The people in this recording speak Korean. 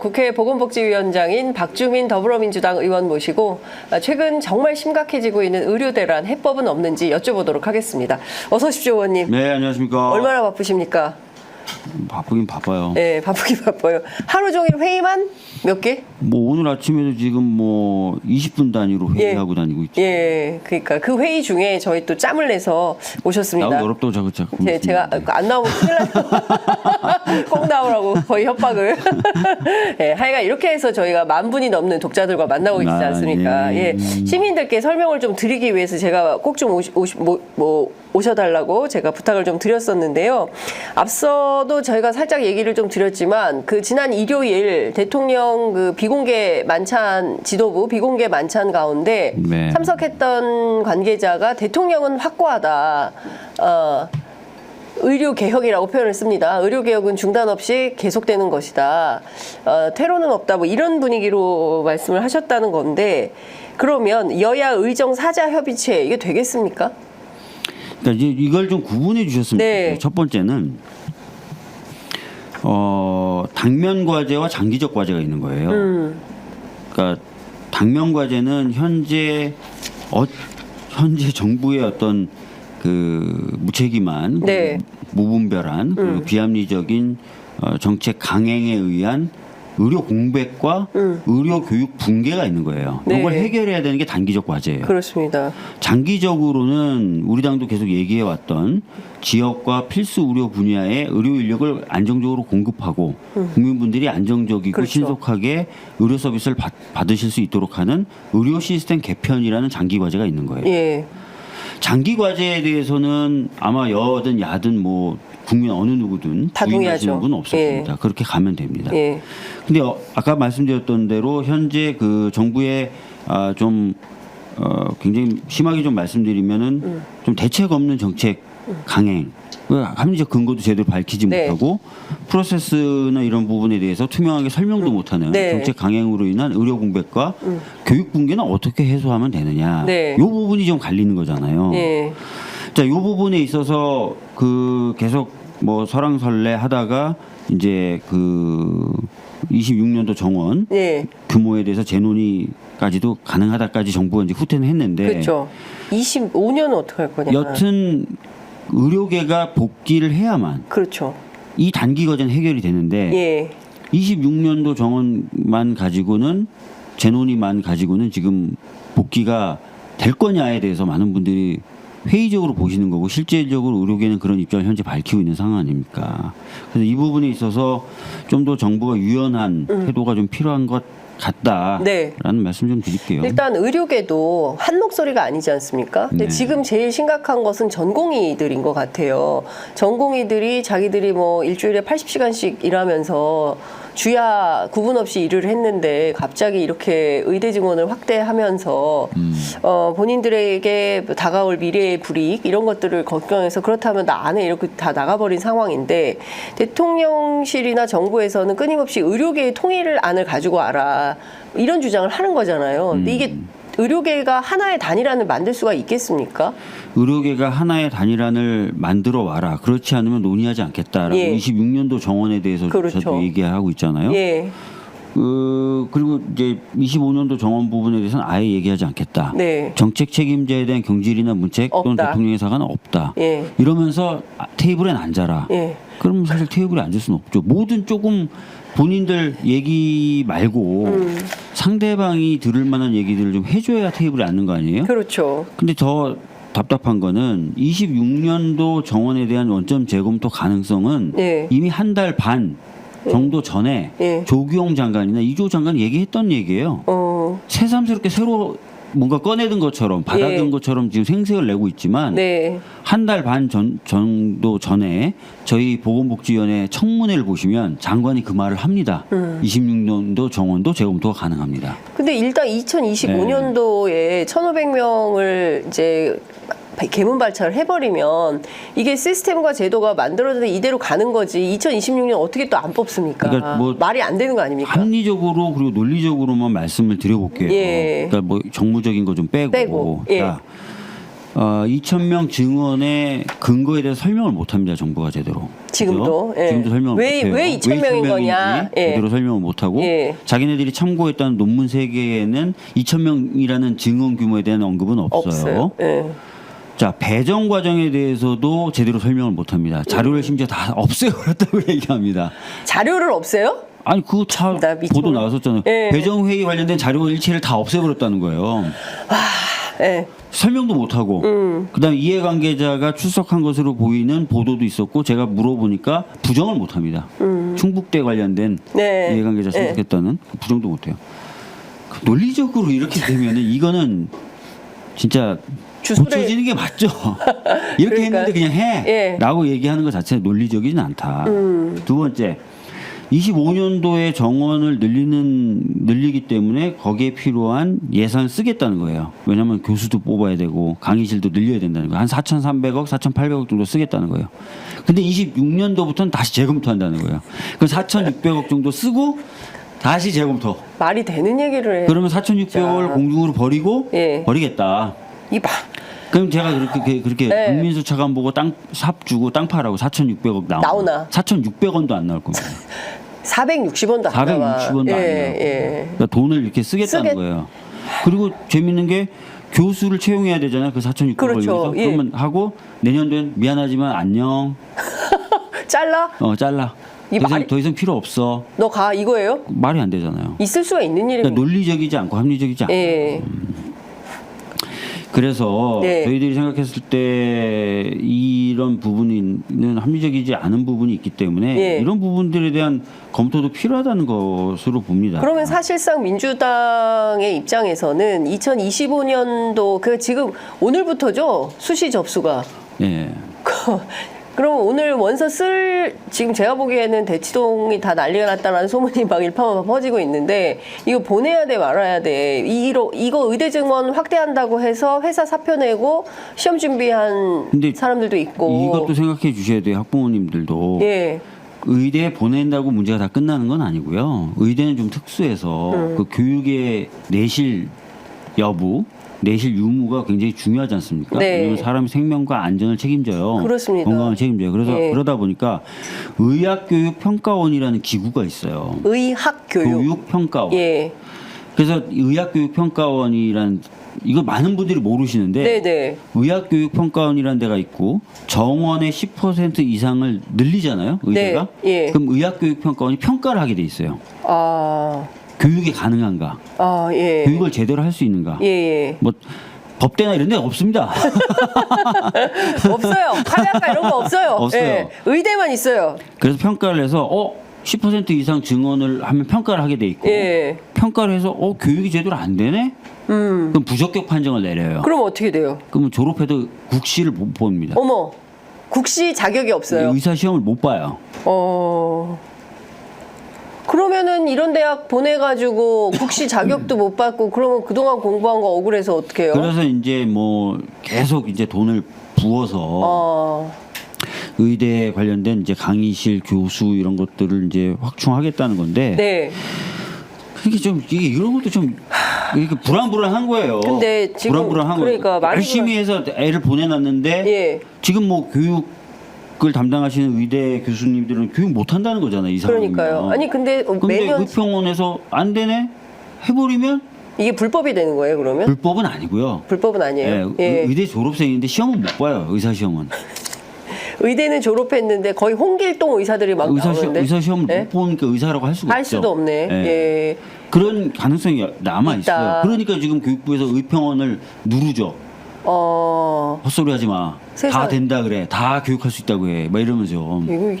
국회 보건복지위원장인 박주민 더불어민주당 의원 모시고 최근 정말 심각해지고 있는 의료 대란 해법은 없는지 여쭤보도록 하겠습니다. 어서 오십시오, 의원님. 네, 안녕하십니까. 얼마나 바쁘십니까? 바쁘긴 바빠요. 네, 바쁘긴 바빠요. 하루 종일 회의만 몇 개? 뭐 오늘 아침에도 지금 뭐 20분 단위로 회의하고 다니고 있죠. 예, 그러니까 그 회의 중에 저희 또 짬을 내서 오셨습니다. 나오기 어렵다고 자꾸. 제가 안 나오면 큰일 나요. 꼭 나오라고 거의 협박을. 예, 하여간 이렇게 해서 저희가 10,000분이 넘는 독자들과 만나고 있지 않습니까? 예. 시민들께 설명을 좀 드리기 위해서 제가 꼭 좀 오셔달라고 제가 부탁을 좀 드렸었는데요. 앞서도 저희가 살짝 얘기를 좀 드렸지만 그 지난 일요일 대통령 그 비공개 만찬 지도부 비공개 만찬 가운데 참석했던 관계자가 대통령은 확고하다. 의료개혁이라고 표현을 씁니다. 의료개혁은 중단 없이 계속되는 것이다. 퇴로는 없다. 뭐 이런 분위기로 말씀을 하셨다는 건데 그러면 여야 의정 사자 협의체 이게 되겠습니까? 그러니까 이제 이걸 좀 구분해 주셨으면 좋겠어요. 첫 번째는 당면 과제와 장기적 과제가 있는 거예요. 그러니까 당면 과제는 현재 정부의 어떤 그 무책임한 무분별한 그리고 비합리적인 정책 강행에 의한 의료 공백과 의료 교육 붕괴가 있는 거예요. 이걸 해결해야 되는 게 단기적 과제예요. 그렇습니다. 장기적으로는 우리 당도 계속 얘기해 왔던 지역과 필수 의료 분야의 의료 인력을 안정적으로 공급하고 국민분들이 안정적이고 신속하게 의료 서비스를 받으실 수 있도록 하는 의료 시스템 개편이라는 장기 과제가 있는 거예요. 장기 과제에 대해서는 아마 여든 야든 뭐 국민 어느 누구든 부인하시는 분은 없을 겁니다. 그렇게 가면 됩니다. 근데 아까 말씀드렸던 대로 현재 그 정부의 좀 굉장히 심하게 좀 말씀드리면은 좀 대책 없는 정책 강행, 합리적 근거도 제대로 밝히지 못하고 프로세스나 이런 부분에 대해서 투명하게 설명도 못하는 정책 강행으로 인한 의료 공백과 교육 붕괴는 어떻게 해소하면 되느냐. 이 부분이 좀 갈리는 거잖아요. 자, 이 부분에 있어서 그 계속 뭐 설왕설래 하다가 이제 그 26년도 정원 규모에 대해서 재논의까지도 가능하다까지 정부가 이제 후퇴는 했는데. 그렇죠. 25년은 어떻게 할 거냐. 여튼 의료계가 복귀를 해야만. 그렇죠. 이 단기 과제는 해결이 되는데 26년도 정원만 가지고는 재논의만 가지고는 지금 복귀가 될 거냐에 대해서 많은 분들이 회의적으로 보시는 거고 실질적으로 의료계는 그런 입장을 현재 밝히고 있는 상황 아닙니까? 그래서 이 부분에 있어서 좀 더 정부가 유연한 태도가 좀 필요한 것 같다라는 말씀 좀 드릴게요. 일단 의료계도 한 목소리가 아니지 않습니까? 근데 지금 제일 심각한 것은 전공의들인 것 같아요. 전공의들이 자기들이 뭐 일주일에 80시간씩 일하면서 주야 구분 없이 일을 했는데 갑자기 이렇게 의대 증원을 확대하면서 본인들에게 다가올 미래의 불이익 이런 것들을 걱정해서 그렇다면 나 안 해 이렇게 다 나가버린 상황인데 대통령실이나 정부에서는 끊임없이 의료계의 통일안을 가지고 와라 이런 주장을 하는 거잖아요. 근데 이게 의료계가 하나의 단일안을 만들 수가 있겠습니까? 의료계가 하나의 단일안을 만들어 와라. 그렇지 않으면 논의하지 않겠다라고 26년도 정원에 대해서 저도 얘기하고 있잖아요. 그리고 이제 25년도 정원 부분에 대해서는 아예 얘기하지 않겠다. 정책 책임자에 대한 경질이나 문책 또는 대통령의 사과는 없다. 이러면서 테이블에 앉아라. 그럼 사실 테이블에 앉을 수는 없죠. 뭐든 조금 본인들 얘기 말고 상대방이 들을 만한 얘기들을 좀 해줘야 테이블에 앉는 거 아니에요? 그렇죠. 근데 더 답답한 거는 26년도 정원에 대한 원점 재검토 가능성은 이미 한 달 반 정도 전에 조규용 장관이나 이조 장관이 얘기했던 얘기예요. 새삼스럽게 새로 뭔가 꺼내든 것처럼 받아든 것처럼 지금 생색을 내고 있지만 한 달 반 정도 전에 저희 보건복지위원회 청문회를 보시면 장관이 그 말을 합니다. 26년도 정원도 재검토가 가능합니다. 근데 일단 2025년도에 1,500명을 이제 개문 발차를 해버리면 이게 시스템과 제도가 만들어져서 이대로 가는 거지 2026년 어떻게 또 안 뽑습니까? 그러니까 뭐 말이 안 되는 거 아닙니까? 합리적으로 그리고 논리적으로만 말씀을 드려볼게요. 그러니까 뭐 정무적인 거 좀 빼고. 자, 2,000명 증원의 근거에 대해서 설명을 못합니다. 정부가 제대로. 지금도, 그죠? 예. 지금도 설명을 왜 못해요. 2,000명인 거냐? 예. 제대로 설명을 못하고 예. 자기네들이 참고했다는 논문 3개에는 2,000명이라는 증언 규모에 대한 언급은 없어요. 예. 자, 배정 과정에 대해서도 제대로 설명을 못합니다. 자료를 심지어 다 없애버렸다고 얘기합니다. 자료를 없애요? 아니 그거 나 미쳐버려. 보도 나왔었잖아요. 예. 배정 회의 관련된 자료 일체를 다 없애버렸다는 거예요. 예. 설명도 못하고 그다음에 이해관계자가 출석한 것으로 보이는 보도도 있었고 제가 물어보니까 부정을 못합니다. 충북대 관련된 네. 이해관계자 출석했다는 부정도 못해요. 논리적으로 이렇게 되면은 이거는 진짜 주소를- 고쳐지는 게 맞죠. 이렇게 그러니까. 했는데 그냥 예. 해라고 얘기하는 것 자체는 논리적이진 않다. 두 번째 25년도에 정원을 늘리기 때문에 거기에 필요한 예산을 쓰겠다는 거예요. 왜냐하면 교수도 뽑아야 되고 강의실도 늘려야 된다는 거예요. 한 4,300억, 4,800억 정도 쓰겠다는 거예요. 근데 26년도부터는 다시 재검토한다는 거예요. 그럼 4,600억 정도 쓰고 다시 재검토. 말이 되는 얘기를 해. 그러면 4,600억을 공중으로 버리고 예. 버리겠다. 이 봐. 그럼 제가 그렇게 네. 국민수 차관 보고 삽 주고 땅 파라고 4,600억 나오나? 4,600원도 안 나올 겁니다. 460원도 안 나와. 460원도 안 나와요. 예. 그러니까 돈을 이렇게 쓰겠다는 거예요. 그리고 재밌는 게 교수를 채용해야 되잖아요. 그 4,600원 그렇죠. 위해서. 예. 그러면 하고 내년도엔 미안하지만 안녕. 잘라? 잘라. 이 말이- 더 이상 필요 없어. 너 가 이거예요? 말이 안 되잖아요. 있을 수가 있는 일입니다. 그러니까 논리적이지 않고 합리적이지 않고. 예. 그래서 네. 저희들이 생각했을 때 이런 부분은 합리적이지 않은 부분이 있기 때문에 예. 이런 부분들에 대한 검토도 필요하다는 것으로 봅니다. 그러면 사실상 민주당의 입장에서는 2025년도 그 지금 오늘부터죠 수시 접수가. 예. 그럼 오늘 원서 지금 제가 보기에는 대치동이 다 난리가 났다는 소문이 막 일파만파 퍼지고 있는데 이거 보내야 돼 말아야 돼. 이거 의대 증원 확대한다고 해서 회사 사표 내고 시험 준비한 근데 사람들도 있고. 이것도 생각해 주셔야 돼요. 학부모님들도. 예. 의대에 보낸다고 문제가 다 끝나는 건 아니고요. 의대는 좀 특수해서 그 교육의 내실 여부, 내실 유무가 굉장히 중요하지 않습니까? 네. 왜냐하면 사람의 생명과 안전을 책임져요. 그렇습니다. 건강을 책임져요. 그래서 예. 그러다 보니까 의학교육평가원이라는 기구가 있어요. 의학교육. 교육평가원. 예. 그래서 의학교육평가원이란 이거 많은 분들이 모르시는데 네네. 의학교육평가원이라는 데가 있고 정원의 10% 이상을 늘리잖아요. 의대가. 네, 예. 그럼 의학교육평가원이 평가를 하게 돼 있어요. 아, 교육이 가능한가? 예. 교육을 제대로 할 수 있는가? 예. 뭐 법대나 이런 데 없습니다. 없어요. 카레아카 이런 거 없어요. 없어요. 예. 의대만 있어요. 그래서 평가를 해서 10% 이상 증언을 하면 평가를 하게 돼 있고 예. 평가를 해서 교육이 제대로 안 되네? 그럼 부적격 판정을 내려요. 그럼 어떻게 돼요? 그러면 졸업해도 국시를 못 봅니다. 어머, 국시 자격이 없어요. 의사 시험을 못 봐요. 그러면은 이런 대학 보내가지고 국시 자격도 못 받고 그러면 그동안 공부한 거 억울해서 어떻게 해요? 그래서 이제 뭐 계속 이제 돈을 부어서 의대 관련된 이제 강의실 교수 이런 것들을 이제 확충하겠다는 건데 네. 이런 것도 좀 이렇게 불안불안한 거예요. 근데 지금 불안불안한 그러니까 거예요. 열심히 해서 애를 보내놨는데 예. 지금 뭐 교육을 담당하시는 의대 교수님들은 교육 못 한다는 거잖아요. 이 상황이면. 그러니까요. 아니 근데 매년 의평원에서 안 되네 해버리면 이게 불법이 되는 거예요, 그러면? 불법은 아니고요. 불법은 아니에요. 예, 의대 졸업생인데 시험은 못 봐요. 의사 시험은. 의대는 졸업했는데 거의 홍길동 의사들이 막 나오는데 의사 시험을 예? 못 보니까 의사라고 할 수가 할 없죠. 수도 없네. 예. 예. 그런 가능성이 남아 있다. 있어요. 그러니까 지금 교육부에서 의평원을 누르죠. 헛소리 하지 마. 다 세상에. 된다 그래. 다 교육할 수 있다고 해. 막 이러면서. 이거